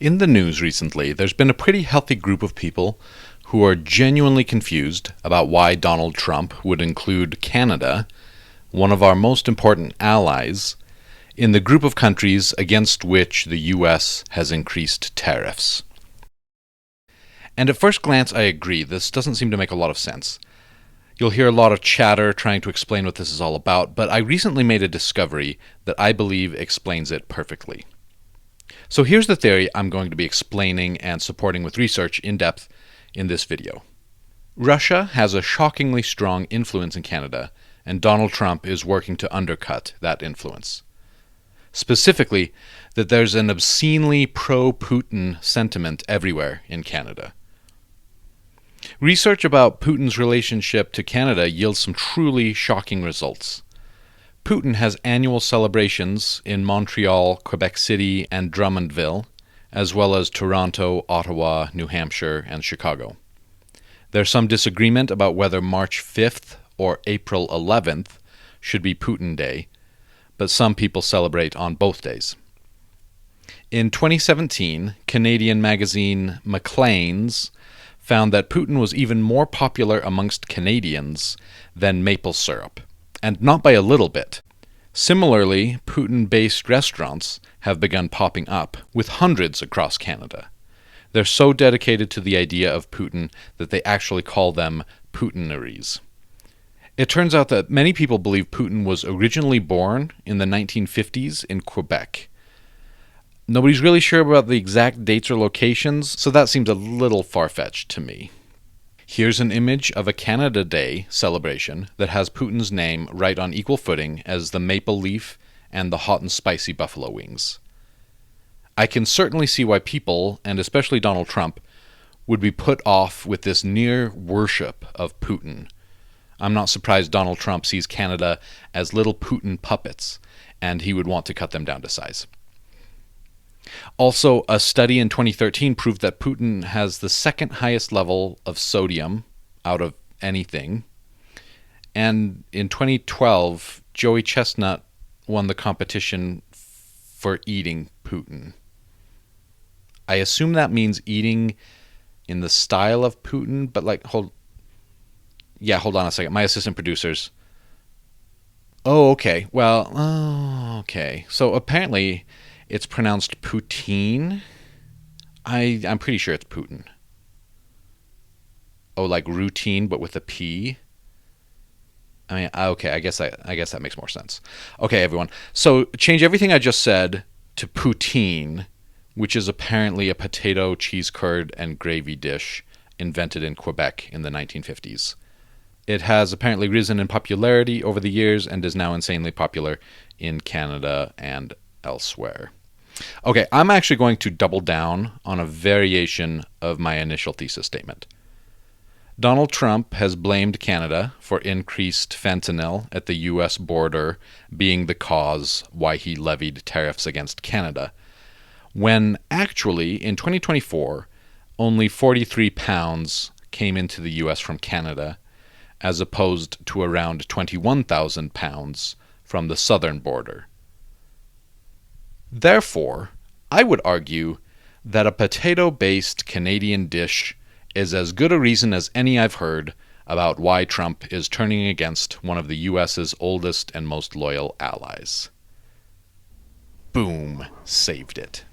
In the news recently, there's been a pretty healthy group of people who are genuinely confused about why Donald Trump would include Canada, one of our most important allies, in the group of countries against which the US has increased tariffs. And at first glance, I agree, this doesn't seem to make a lot of sense. You'll hear a lot of chatter trying to explain what this is all about, but I recently made a discovery that I believe explains it perfectly. So here's the theory I'm going to be explaining and supporting with research in depth in this video. Russia has a shockingly strong influence in Canada, and Donald Trump is working to undercut that influence. Specifically, that there's an obscenely pro-Putin sentiment everywhere in Canada. Research about Putin's relationship to Canada yields some truly shocking results. Putin has annual celebrations in Montreal, Quebec City, and Drummondville, as well as Toronto, Ottawa, New Hampshire, and Chicago. There's some disagreement about whether March 5th or April 11th should be Putin Day, but some people celebrate on both days. In 2017, Canadian magazine Maclean's found that Putin was even more popular amongst Canadians than maple syrup, and not by a little bit. Similarly, Putin-based restaurants have begun popping up, with hundreds across Canada. They're so dedicated to the idea of Putin that they actually call them Putineries. It turns out that many people believe Putin was originally born in the 1950s in Quebec. Nobody's really sure about the exact dates or locations, so that seems a little far-fetched to me. Here's an image of a Canada Day celebration that has Putin's name right on equal footing as the maple leaf and the hot and spicy buffalo wings. I can certainly see why people, and especially Donald Trump, would be put off with this near worship of Putin. I'm not surprised Donald Trump sees Canada as little Putin puppets, and he would want to cut them down to size. Also, a study in 2013 proved that Putin has the second highest level of sodium out of anything. And in 2012, Joey Chestnut won the competition for eating Putin. I assume that means eating in the style of Putin, but hold on a second. My assistant producers. Oh, okay. Okay. So apparently it's pronounced poutine. I'm pretty sure it's Putin. Oh, like routine, but with a P. I mean, okay, I guess that makes more sense. Okay, everyone. So change everything I just said to poutine, which is apparently a potato, cheese curd, and gravy dish invented in Quebec in the 1950s. It has apparently risen in popularity over the years and is now insanely popular in Canada and elsewhere. Okay, I'm actually going to double down on a variation of my initial thesis statement. Donald Trump has blamed Canada for increased fentanyl at the U.S. border being the cause why he levied tariffs against Canada, when actually in 2024 only 43 pounds came into the U.S. from Canada, as opposed to around 21,000 pounds from the southern border. Therefore, I would argue that a potato-based Canadian dish is as good a reason as any I've heard about why Trump is turning against one of the US's oldest and most loyal allies. Boom, saved it.